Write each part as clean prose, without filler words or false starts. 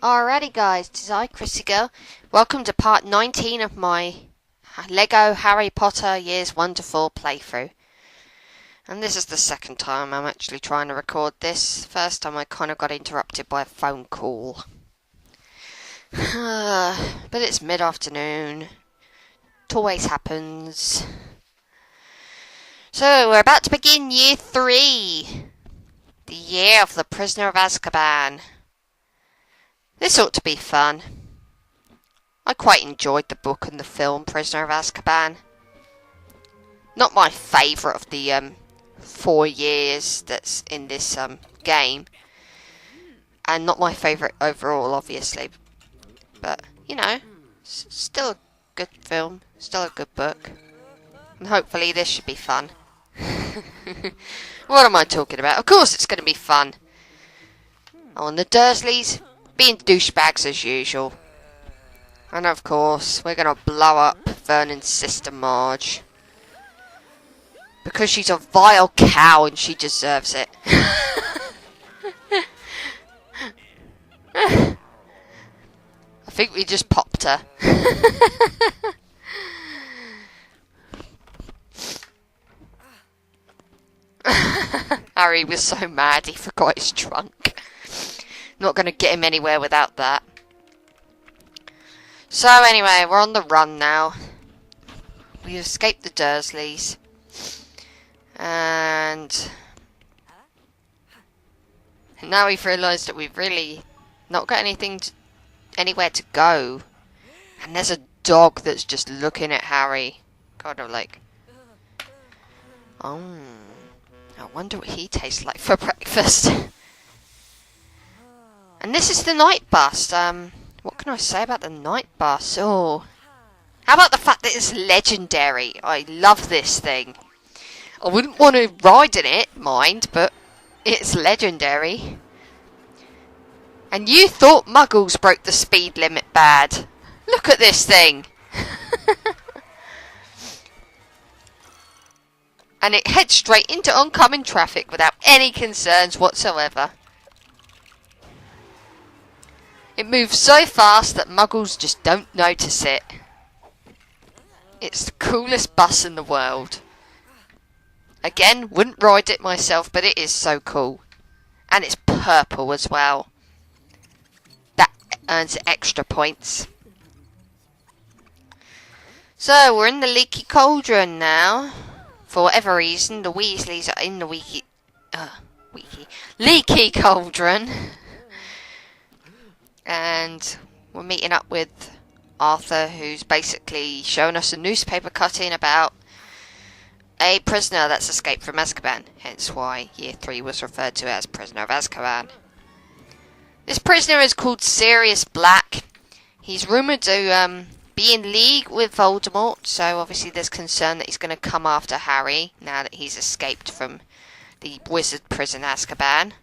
Alrighty guys, it is I, ChrissieGirl. Welcome to part 19 of my Lego Harry Potter Years 1 to 4 playthrough. And this is the second time I'm actually trying to record this. First time I kind of got interrupted by a phone call. But it's mid-afternoon. It always happens. So, we're about to begin Year 3. The Year of the Prisoner of Azkaban. This ought to be fun. I quite enjoyed the book and the film Prisoner of Azkaban. Not my favourite of the 4 years that's in this game. And not my favourite overall, obviously. But, you know, still a good film, still a good book. And hopefully this should be fun. What am I talking about? Of course it's going to be fun. Oh, and the Dursleys being douchebags as usual. And of course, we're going to blow up Vernon's sister Marge. Because she's a vile cow and she deserves it. I think we just popped her. Harry was so mad he forgot his trunk. Not going to get him anywhere without that. So anyway, we're on the run now. We escaped the Dursleys. And now we've realised that we've really not got anywhere to go. And there's a dog that's just looking at Harry. Kind of like, oh, I wonder what he tastes like for breakfast. And this is the night bus. What can I say about the night bus? Oh, how about the fact that it's legendary? I love this thing. I wouldn't want to ride in it, mind, but it's legendary. And you thought Muggles broke the speed limit bad. Look at this thing. And it heads straight into oncoming traffic without any concerns whatsoever. It moves so fast that Muggles just don't notice it. It's the coolest bus in the world. Again, wouldn't ride it myself, but it is so cool. And it's purple as well. That earns extra points. So, we're in the Leaky Cauldron now. For whatever reason, the Weasleys are in the Leaky Cauldron. And we're meeting up with Arthur, who's basically showing us a newspaper cutting about a prisoner that's escaped from Azkaban. Hence why Year 3 was referred to as Prisoner of Azkaban. This prisoner is called Sirius Black. He's rumoured to be in league with Voldemort, so obviously there's concern that he's going to come after Harry now that he's escaped from the wizard prison Azkaban.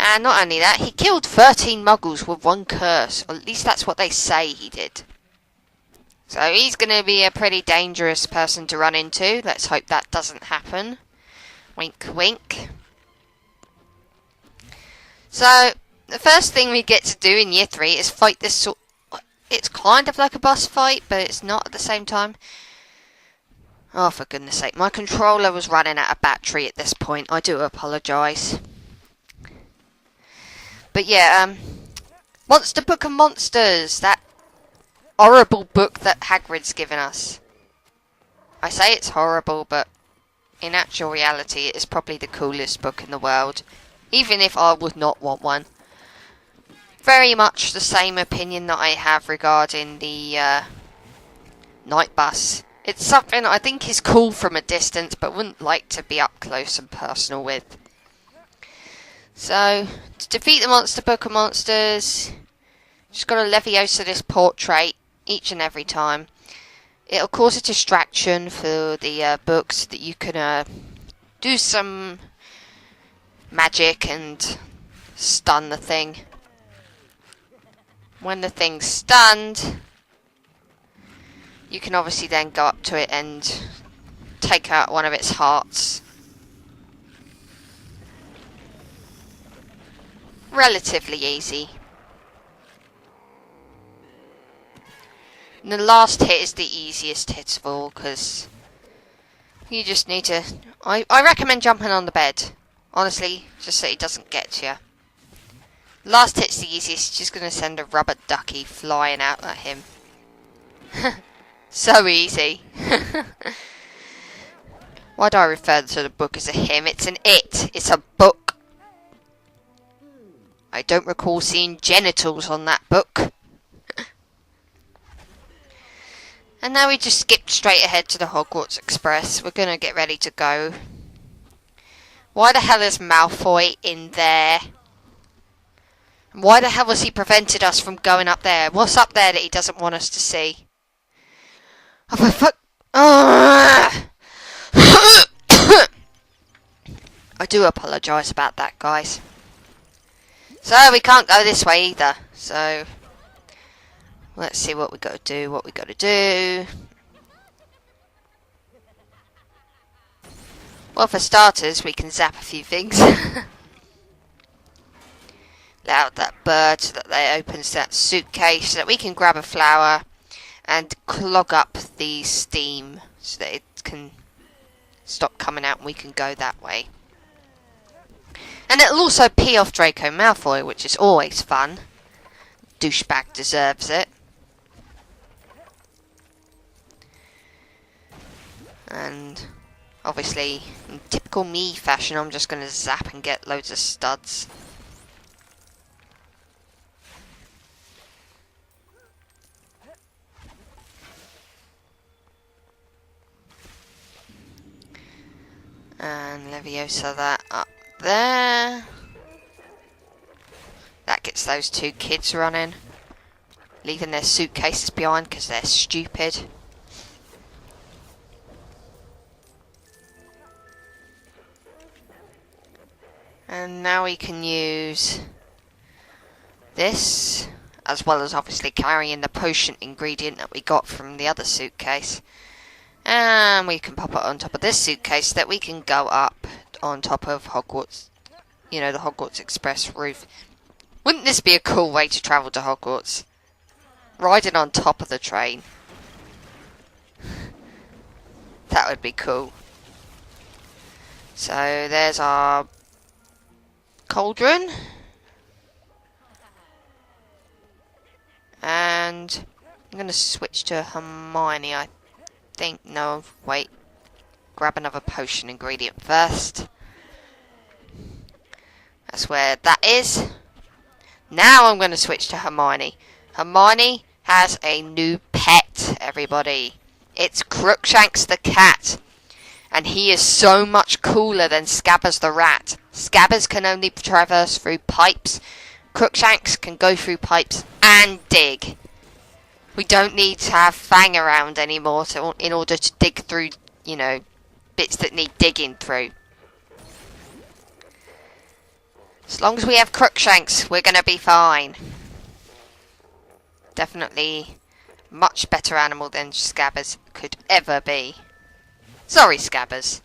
And not only that, he killed 13 Muggles with one curse. Or at least that's what they say he did. So he's going to be a pretty dangerous person to run into. Let's hope that doesn't happen. Wink, wink. So, the first thing we get to do in Year 3 is fight this sort... It's kind of like a boss fight, but it's not at the same time. Oh, for goodness sake. My controller was running out of battery at this point. I do apologise. But yeah, Monster Book of Monsters, that horrible book that Hagrid's given us. I say it's horrible, but in actual reality it is probably the coolest book in the world, even if I would not want one. Very much the same opinion that I have regarding the night bus. It's something I think is cool from a distance, but wouldn't like to be up close and personal with. So, to defeat the Monster Book of Monsters, just got to Leviosa this portrait each and every time. It'll cause a distraction for the book so that you can do some magic and stun the thing. When the thing's stunned, you can obviously then go up to it and take out one of its hearts. relatively easy. And the last hit is the easiest hit of all, because you just need to... I recommend jumping on the bed. Honestly, just so he doesn't get to you. Last hit's the easiest. Just going to send a rubber ducky flying out at him. So easy. Why do I refer to the book as a him? It's an it. It's a book. I don't recall seeing genitals on that book. And now we just skipped straight ahead to the Hogwarts Express. We're going to get ready to go. Why the hell is Malfoy in there? Why the hell has he prevented us from going up there? What's up there that he doesn't want us to see? Oh, for fuck... I do apologise about that, guys. So, we can't go this way either. So... let's see what we got to do, Well, for starters, we can zap a few things. Let out that bird so that they opens that suitcase so that we can grab a flower and clog up the steam so that it can stop coming out and we can go that way. And it'll also pee off Draco Malfoy, which is always fun. Douchebag deserves it. And obviously, in typical me fashion, I'm just going to zap and get loads of studs. And Leviosa that up there. That gets those two kids running. Leaving their suitcases behind because they're stupid. And now we can use this, as well as obviously carrying the potion ingredient that we got from the other suitcase. And we can pop it on top of this suitcase so that we can go up on top of Hogwarts, you know, the Hogwarts Express roof. Wouldn't this be a cool way to travel to Hogwarts? Riding on top of the train. That would be cool. So there's our cauldron. And I'm going to switch to Hermione, I think. No, wait. Grab another potion ingredient first. That's where that is. Now I'm going to switch to Hermione. Hermione has a new pet, everybody. It's Crookshanks the cat. And he is so much cooler than Scabbers the rat. Scabbers can only traverse through pipes. Crookshanks can go through pipes and dig. We don't need to have Fang around anymore in order to dig through, you know, bits that need digging through. As long as we have Crookshanks, we're going to be fine. Definitely much better animal than Scabbers could ever be. Sorry, Scabbers.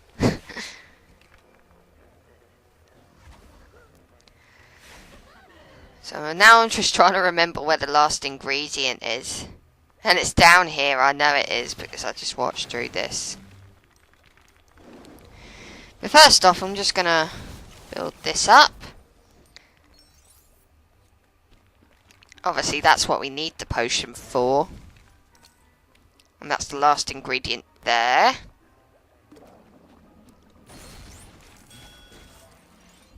So now I'm just trying to remember where the last ingredient is. And it's down here, I know it is, because I just watched through this. But first off, I'm just going to build this up. Obviously, that's what we need the potion for. And that's the last ingredient there.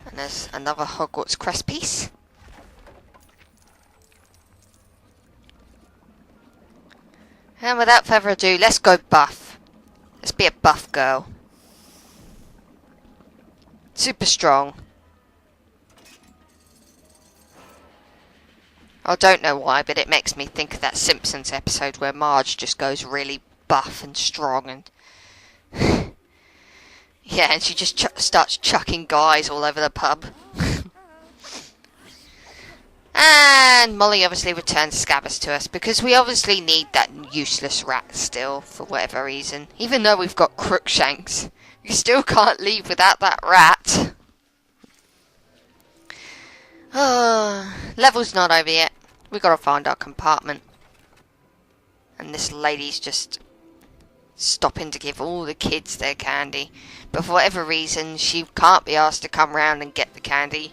And there's another Hogwarts crest piece. And without further ado, let's go buff. Let's be a buff girl. Super strong. I don't know why, but it makes me think of that Simpsons episode where Marge just goes really buff and strong and... yeah, and she just starts chucking guys all over the pub. And Molly obviously returns Scabbers to us because we obviously need that useless rat still for whatever reason. Even though we've got Crookshanks, we still can't leave without that rat. Oh, Level's not over yet. We gotta find our compartment. And this lady's just stopping to give all the kids their candy. But for whatever reason, she can't be asked to come round and get the candy.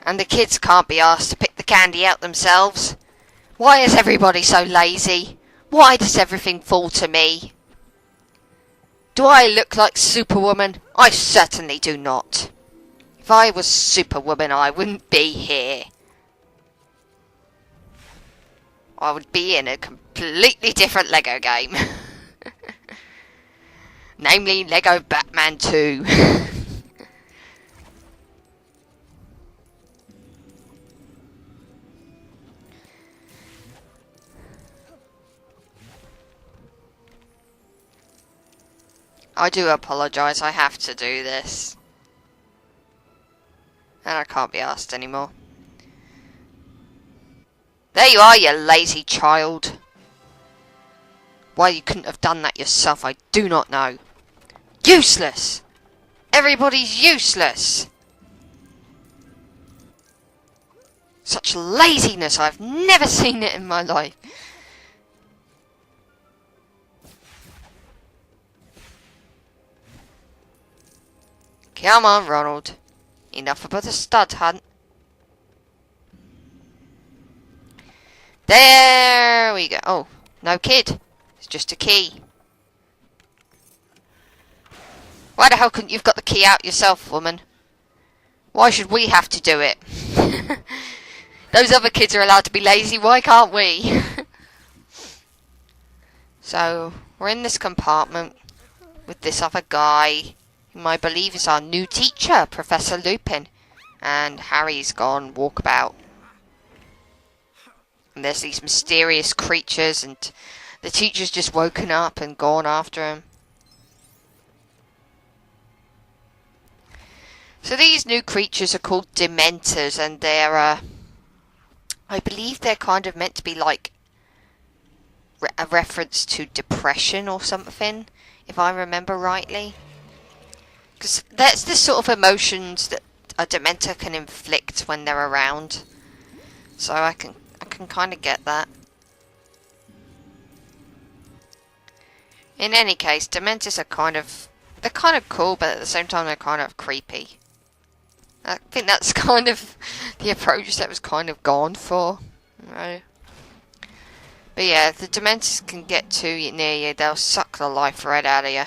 And the kids can't be asked to pick the candy out themselves. Why is everybody so lazy? Why does everything fall to me? Do I look like Superwoman? I certainly do not. If I was Superwoman, I wouldn't be here. I would be in a completely different Lego game. Namely, Lego Batman 2. I do apologise, I have to do this. And I can't be asked anymore. There you are, you lazy child. Why you couldn't have done that yourself, I do not know. Useless! Everybody's useless! Such laziness, I've never seen it in my life. Come on, Ronald. Enough about the stud hunt. There we go. Oh, no kid. It's just a key. Why the hell couldn't you've got the key out yourself, woman? Why should we have to do it? Those other kids are allowed to be lazy, why can't we? So, we're in this compartment with this other guy, whom I believe is our new teacher, Professor Lupin. And Harry's gone walkabout. And there's these mysterious creatures, and the teacher's just woken up and gone after him. So these new creatures are called Dementors, and they're, I believe they're kind of meant to be like a reference to depression or something, if I remember rightly. Because that's the sort of emotions that a Dementor can inflict when they're around. So I can kind of get that. In any case, Dementors are they're kind of cool, but at the same time they're kind of creepy. I think that's kind of the approach that was kind of gone for. Right. But yeah, if the Dementors can get too near you, they'll suck the life right out of you.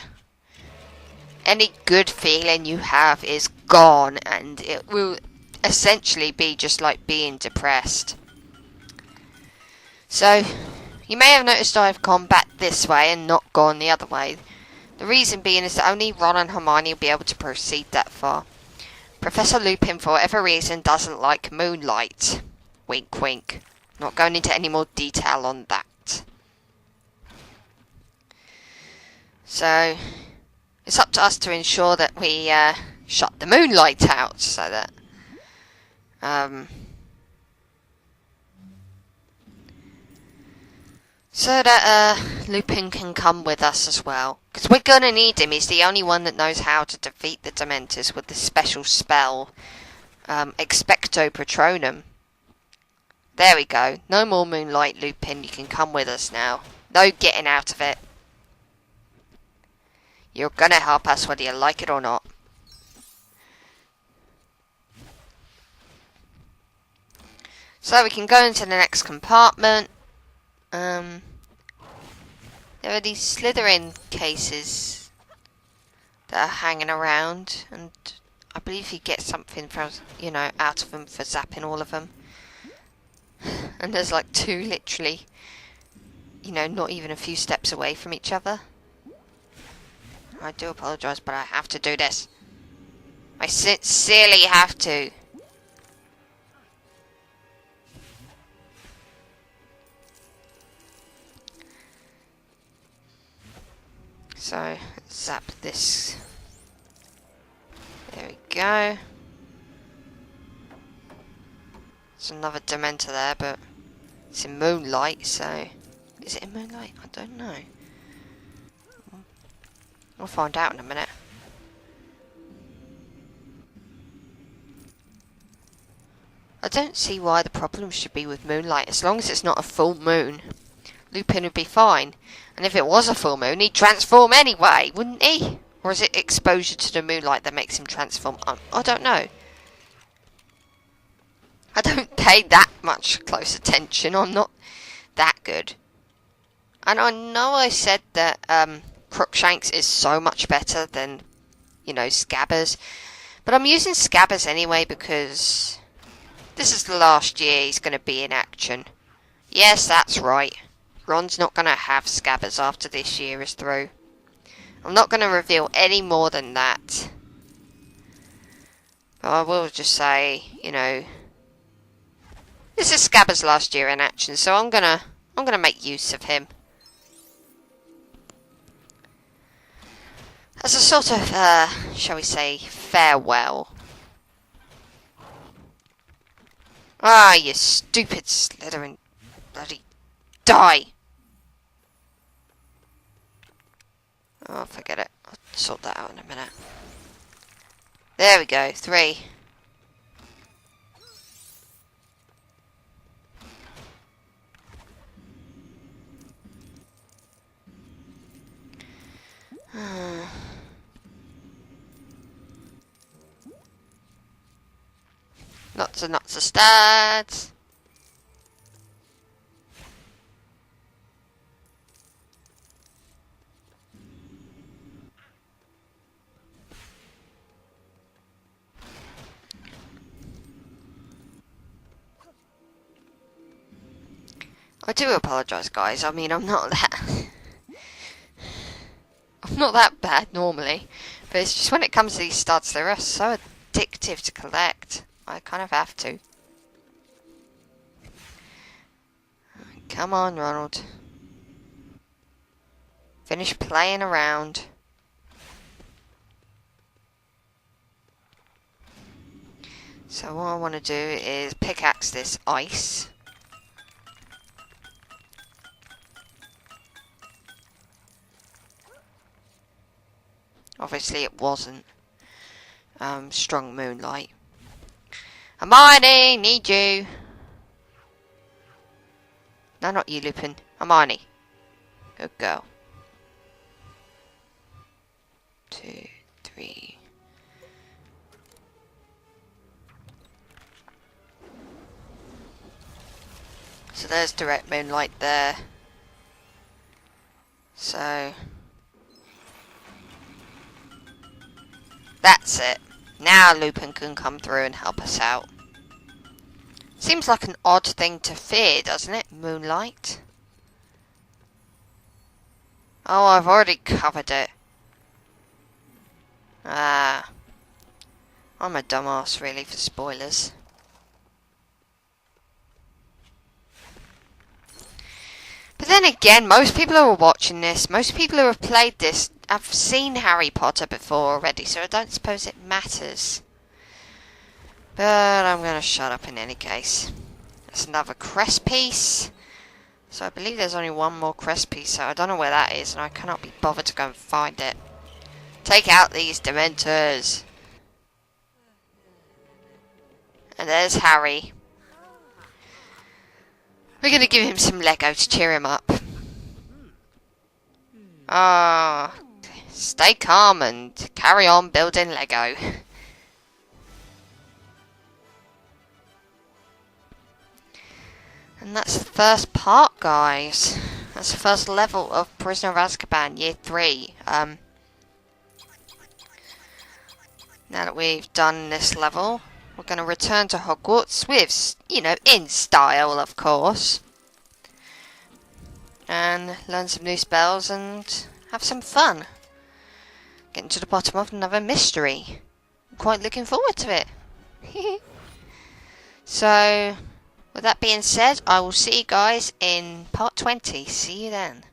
Any good feeling you have is gone, and it will essentially be just like being depressed. So, you may have noticed I've gone back this way and not gone the other way. The reason being is that only Ron and Hermione will be able to proceed that far. Professor Lupin, for whatever reason, doesn't like moonlight. Wink wink. Not going into any more detail on that. So, it's up to us to ensure that we shut the moonlight out, so that Lupin can come with us as well. Because we're going to need him. He's the only one that knows how to defeat the Dementors with this special spell, Expecto Patronum. There we go. No more moonlight, Lupin. You can come with us now. No getting out of it. You're going to help us whether you like it or not. So we can go into the next compartment. There are these Slytherin cases that are hanging around, and I believe you get something from, out of them for zapping all of them. And there's like two literally, not even a few steps away from each other. I do apologise, but I have to do this. I sincerely have to. So, zap this. There we go. There's another Dementor there, but it's in moonlight, so... Is it in moonlight? I don't know. We'll find out in a minute. I don't see why the problem should be with moonlight. As long as it's not a full moon, Lupin would be fine. And if it was a full moon, he'd transform anyway, wouldn't he? Or is it exposure to the moonlight that makes him transform? I don't know. I don't pay that much close attention. I'm not that good. And I know I said that Crookshanks is so much better than, you know, Scabbers. But I'm using Scabbers anyway because this is the last year he's going to be in action. Yes, that's right. Ron's not going to have Scabbers after this year is through. I'm not going to reveal any more than that. But I will just say, you know, this is Scabbers' last year in action, so I'm gonna make use of him as a sort of, shall we say, farewell. Ah, you stupid Slytherin, bloody die! Oh, forget it. I'll sort that out in a minute. There we go, 3. Lots of stats. I do apologise, guys. I mean, I'm not that bad normally, but it's just when it comes to these studs, they are so addictive to collect. I kind of have to. Come on, Ronald. Finish playing around. So what I want to do is pickaxe this ice. Obviously it wasn't strong moonlight. Hermione, need you. No, not you, Lupin. Hermione. Good girl. 2, 3. So there's direct moonlight there. So that's it. Now Lupin can come through and help us out. Seems like an odd thing to fear, doesn't it? Moonlight. Oh, I've already covered it. Ah. I'm a dumbass, really, for spoilers. But then again, most people who are watching this, most people who have played this, have seen Harry Potter before already, so I don't suppose it matters. But I'm going to shut up in any case. There's another crest piece. So I believe there's only one more crest piece, so I don't know where that is, and I cannot be bothered to go and find it. Take out these Dementors. And there's Harry. We're going to give him some Lego to cheer him up. Ah, stay calm and carry on building Lego. And that's the first part, guys. That's the first level of Prisoner of Azkaban, Year 3. Now that we've done this level, we're going to return to Hogwarts with, you know, in style, of course. And learn some new spells and have some fun. Getting to the bottom of another mystery. I'm quite looking forward to it. So, with that being said, I will see you guys in part 20. See you then.